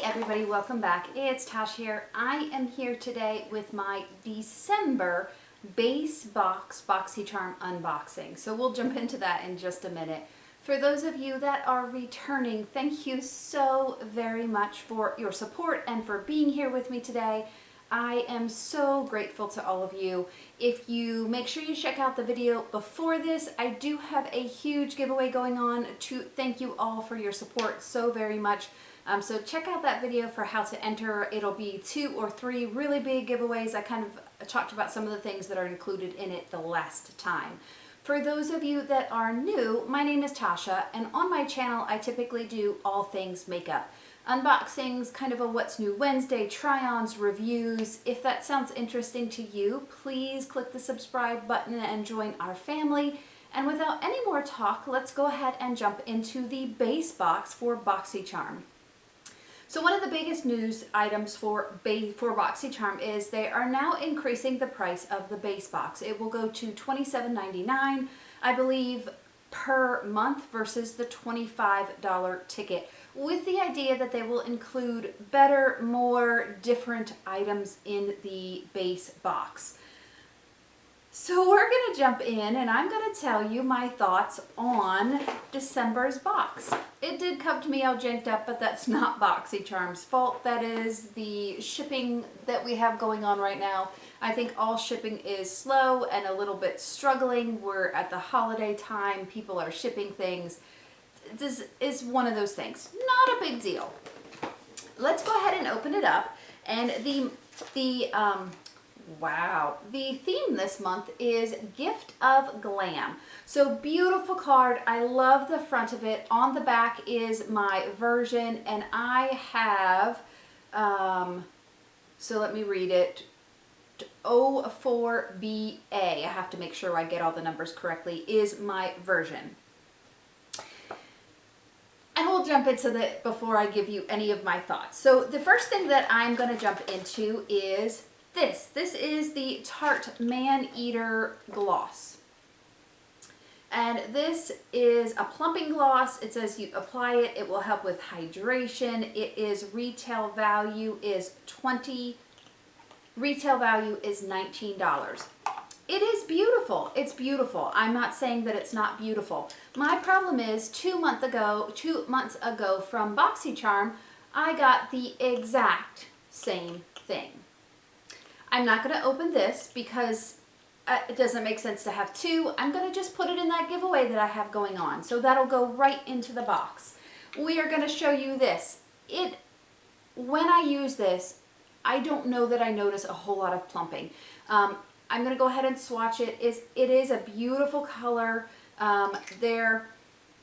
everybody, welcome back. It's Tash here. I am here today with my December base box BoxyCharm unboxing. So we'll jump into that in just a minute. For those of you that are returning, thank you so very much for your support and for being here with me today. I am so grateful to all of you. If you make sure you check out the video before this, I do have a huge giveaway going on to thank you all for your support so very much. So check out that video for how to enter. It'll be 2 or 3 really big giveaways. I kind of talked about some of the things that are included in it the last time. For those of you that are new, my name is Tasha, and on my channel I typically do all things makeup. Unboxings, kind of a What's New Wednesday, try-ons, reviews. If that sounds interesting to you, please click the subscribe button and join our family. And without any more talk, let's go ahead and jump into the base box for BoxyCharm. So one of the biggest news items for BoxyCharm is they are now increasing the price of the base box. It will go to $27.99, I believe, per month versus the $25 ticket, with the idea that they will include better, more different items in the base box. So we're going to jump in and I'm going to tell you my thoughts on December's box. It did come to me all janked up, but that's not BoxyCharm's fault. That is the shipping that we have going on right now. I think all shipping is slow and a little bit struggling. We're at the holiday time. People are shipping things. This is one of those things. Not a big deal. Let's go ahead and open it up. And wow, the theme this month is Gift of Glam. So beautiful card. I love the front of it. On the back is my version, and I have, so let me read it, 04BA. I have to make sure I get all the numbers correctly, is my version. And we'll jump into that before I give you any of my thoughts. So the first thing that I'm going to jump into is this. This is the Tarte Man-Eater Gloss. And this is a plumping gloss. It says you apply it, it will help with hydration. It is retail value is $20. Retail value is $19. It is beautiful. It's beautiful. I'm not saying that it's not beautiful. My problem is 2 months ago from BoxyCharm, I got the exact same thing. I'm not going to open this because it doesn't make sense to have 2. I'm going to just put it in that giveaway that I have going on. So that'll go right into the box. We are going to show you this. When I use this, I don't know that I notice a whole lot of plumping. I'm going to go ahead and swatch it. It is a beautiful color. There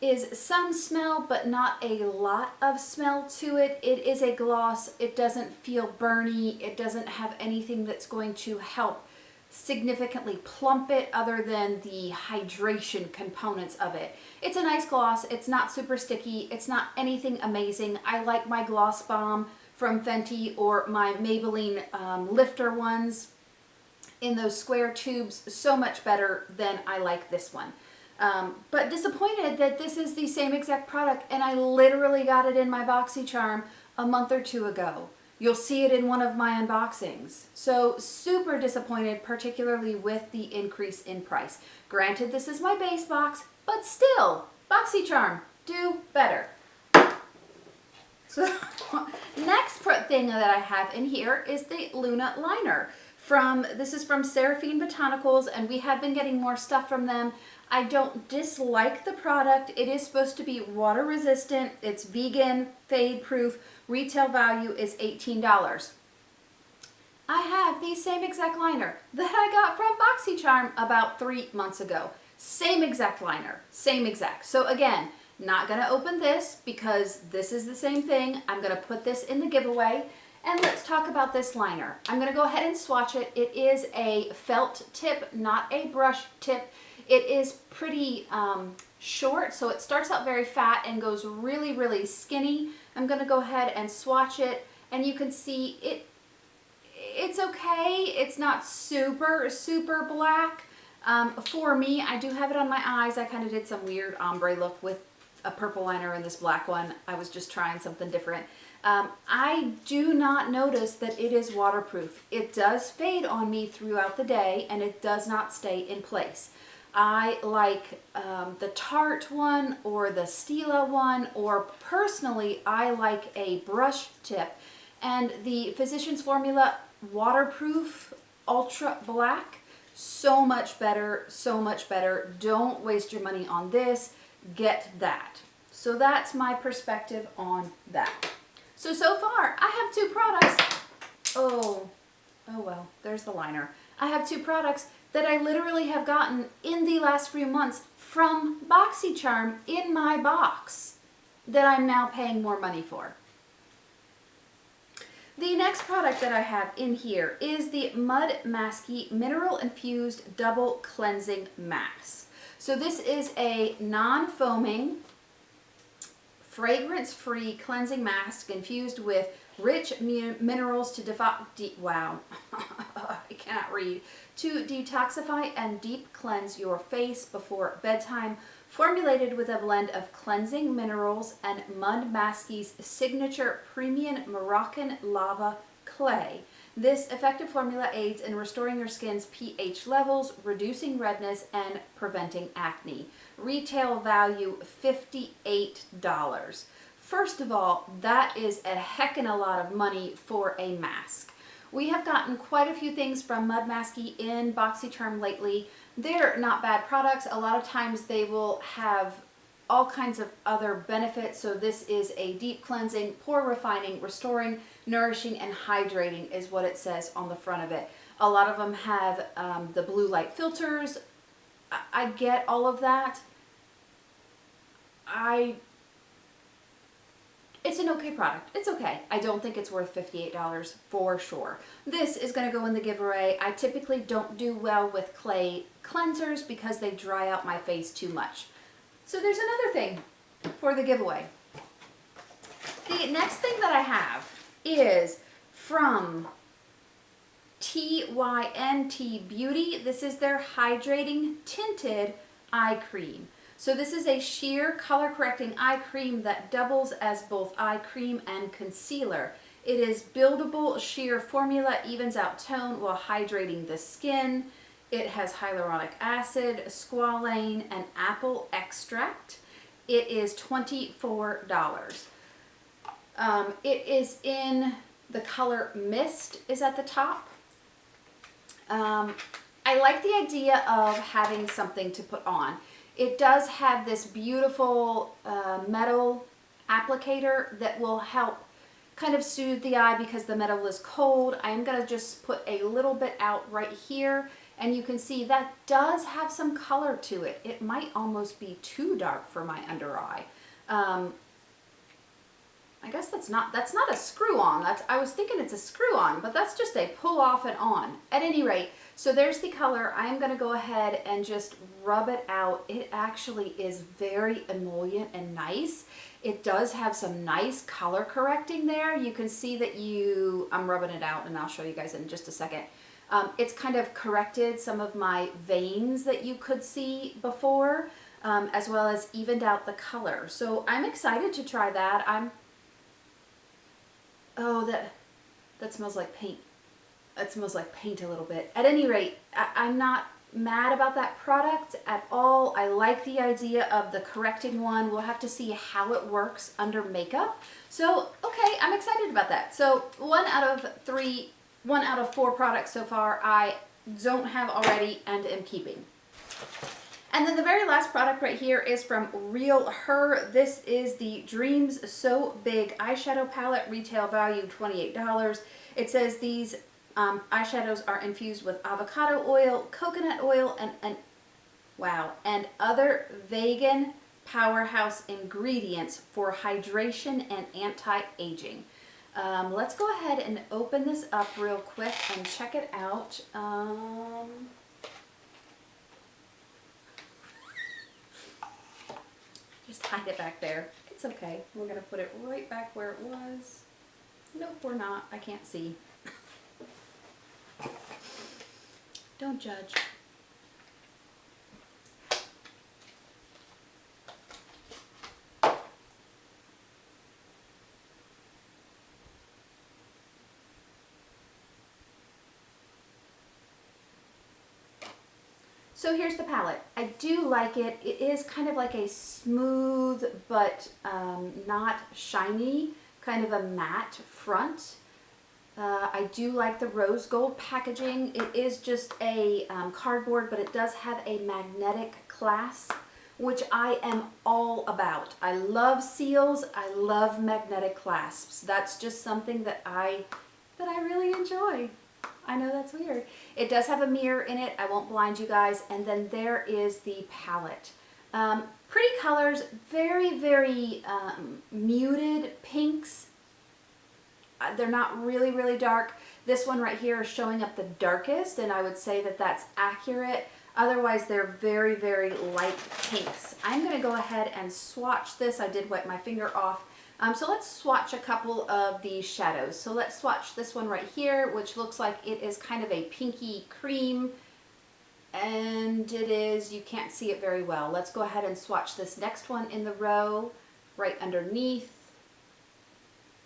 is some smell, but not a lot of smell to it. It is a gloss. It doesn't feel burny. It doesn't have anything that's going to help significantly plump it other than the hydration components of it. It's a nice gloss. It's not super sticky. It's not anything amazing. I like my Gloss Bomb from Fenty or my Maybelline lifter ones in those square tubes so much better than I like this one. But disappointed that this is the same exact product, and I literally got it in my BoxyCharm a month or 2 ago. You'll see it in one of my unboxings. So super disappointed, particularly with the increase in price. Granted, this is my base box, but still, BoxyCharm, do better. So next thing that I have in here is the Luna liner. This is from Seraphine Botanicals, and we have been getting more stuff from them. I don't dislike the product. It is supposed to be water resistant. It's vegan, fade proof. Retail value is $18. I have the same exact liner that I got from BoxyCharm about 3 months ago. Same exact liner, same exact. So again, not gonna open this because this is the same thing. I'm gonna put this in the giveaway. And let's talk about this liner. I'm going to go ahead and swatch it. It is a felt tip, not a brush tip. It is pretty short, so it starts out very fat and goes really, really skinny. I'm going to go ahead and swatch it, and you can see it's okay. It's not super, super black. For me, I do have it on my eyes. I kind of did some weird ombre look with a purple liner and this black one. I was just trying something different. I do not notice that it is waterproof. It does fade on me throughout the day and it does not stay in place. I like the Tarte one or the Stila one, or personally I like a brush tip, and the Physicians Formula waterproof ultra black, so much better, so much better. Don't waste your money on this, get that. So that's my perspective on that. So far I have 2 products. Oh well, there's the liner. I have 2 products that I literally have gotten in the last few months from BoxyCharm in my box that I'm now paying more money for. The next product that I have in here is the Mud Masky Mineral Infused Double Cleansing Mask. So this is a non-foaming, fragrance-free cleansing mask infused with rich minerals to wow, I cannot read. To detoxify and deep cleanse your face before bedtime, formulated with a blend of cleansing minerals and Mud Masky's signature premium Moroccan lava clay. This effective formula aids in restoring your skin's pH levels, reducing redness, and preventing acne. Retail value $58. First of all, that is a heckin' a lot of money for a mask. We have gotten quite a few things from Mud Masky in BoxyCharm lately. They're not bad products. A lot of times they will have all kinds of other benefits. So this is a deep cleansing, pore refining, restoring, nourishing, and hydrating is what it says on the front of it. A lot of them have the blue light filters. I get all of that. It's an okay product. It's okay. I don't think it's worth $58 for sure. This is going to go in the giveaway. I typically don't do well with clay cleansers because they dry out my face too much. So there's another thing for the giveaway. The next thing that I have is from TYNT Beauty. This is their Hydrating Tinted Eye Cream. So this is a sheer color correcting eye cream that doubles as both eye cream and concealer. It is buildable sheer formula, evens out tone while hydrating the skin. It has hyaluronic acid, squalane, and apple extract. It is $24. It is in the color Mist is at the top. I like the idea of having something to put on. It does have this beautiful metal applicator that will help kind of soothe the eye because the metal is cold. I'm going to just put a little bit out right here, and you can see that does have some color to it. It might almost be too dark for my under eye. I guess that's not a screw on. I was thinking it's a screw on, but that's just a pull off and on. At any rate, so there's the color. I'm going to go ahead and just rub it out. It actually is very emollient and nice. It does have some nice color correcting there. You can see that I'm rubbing it out, and I'll show you guys in just a second. It's kind of corrected some of my veins that you could see before, as well as evened out the color. So I'm excited to try that. Oh, that smells like paint. That smells like paint a little bit. At any rate, I'm not mad about that product at all. I like the idea of the correcting one. We'll have to see how it works under makeup. So, okay, I'm excited about that. So, 1 out of 4 products so far I don't have already and am keeping. And then the very last product right here is from Real Her. This is the Dreams So Big eyeshadow palette, retail value $28. It says these eyeshadows are infused with avocado oil, coconut oil, and other vegan powerhouse ingredients for hydration and anti-aging. Let's go ahead and open this up real quick and check it out. Just hide it back there. It's okay. We're going to put it right back where it was. Nope, we're not. I can't see. Don't judge. So here's the palette. I do like it. It is kind of like a smooth but not shiny, kind of a matte front. I do like the rose gold packaging. It is just a cardboard, but it does have a magnetic clasp, which I am all about. I love seals. I love magnetic clasps. That's just something that I really enjoy. I know that's weird. It does have a mirror in it. I won't blind you guys. And then there is the palette. Pretty colors, very, very muted pinks. They're not really, really dark. This one right here is showing up the darkest, and I would say that that's accurate. Otherwise, they're very, very light pinks. I'm going to go ahead and swatch this. I did wipe my finger off. So let's swatch a couple of these shadows. So let's swatch this one right here, which looks like it is kind of a pinky cream. And it is, you can't see it very well. Let's go ahead and swatch this next one in the row, right underneath.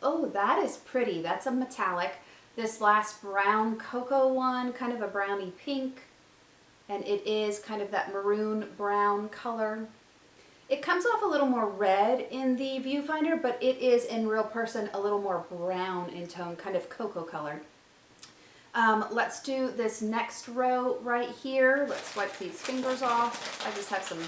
Oh, that is pretty. That's a metallic. This last brown cocoa one, kind of a browny pink. And it is kind of that maroon brown color. It comes off a little more red in the viewfinder, but it is in real person a little more brown in tone, kind of cocoa colored. Let's do this next row right here. Let's wipe these fingers off. I just have some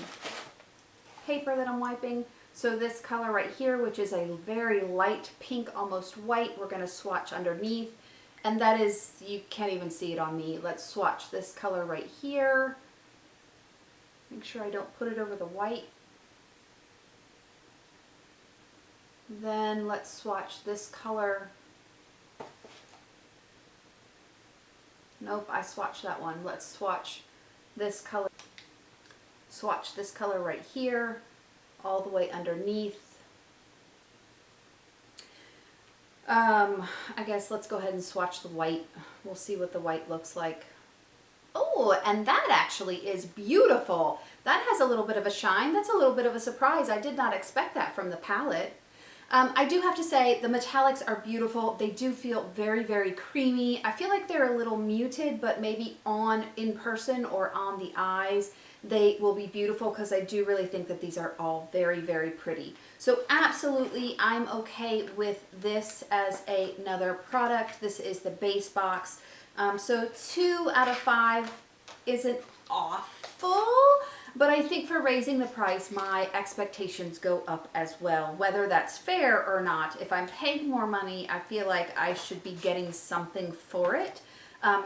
paper that I'm wiping. So this color right here, which is a very light pink, almost white, we're going to swatch underneath. And that is, you can't even see it on me. Let's swatch this color right here. Make sure I don't put it over the white. Then let's swatch this color. Nope, I swatched that one. Let's swatch this color. Swatch this color right here, all the way underneath. I guess let's go ahead and swatch the white. We'll see what the white looks like. Oh, and that actually is beautiful. That has a little bit of a shine. That's a little bit of a surprise. I did not expect that from the palette. I do have to say the metallics are beautiful. They do feel very, very creamy. I feel like they're a little muted, but maybe in person or on the eyes, they will be beautiful because I do really think that these are all very, very pretty. So absolutely, I'm okay with this as another product. This is the base box. So 2 out of 5 isn't awful. But I think for raising the price, my expectations go up as well. Whether that's fair or not, if I'm paying more money, I feel like I should be getting something for it.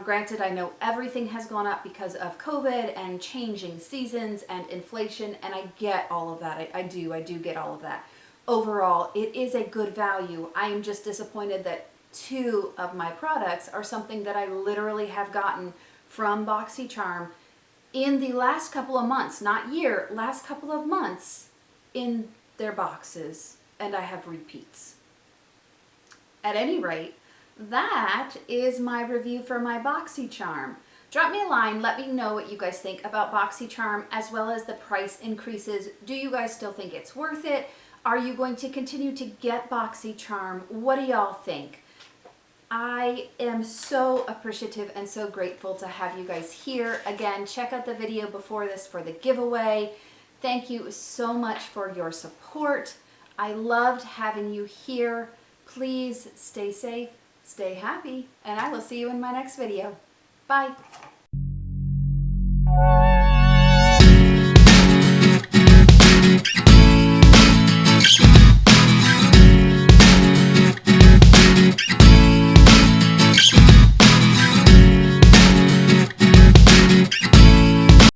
Granted, I know everything has gone up because of COVID and changing seasons and inflation, and I get all of that. I do get all of that. Overall, it is a good value. I am just disappointed that 2 of my products are something that I literally have gotten from BoxyCharm in the last couple of months, not year, last couple of months in their boxes, and I have repeats. At any rate, that is my review for my BoxyCharm. Drop me a line, let me know what you guys think about BoxyCharm as well as the price increases. Do you guys still think it's worth it? Are you going to continue to get BoxyCharm? What do y'all think? I am so appreciative and so grateful to have you guys here. Again, check out the video before this for the giveaway. Thank you so much for your support. I loved having you here. Please stay safe, stay happy, and I will see you in my next video. Bye.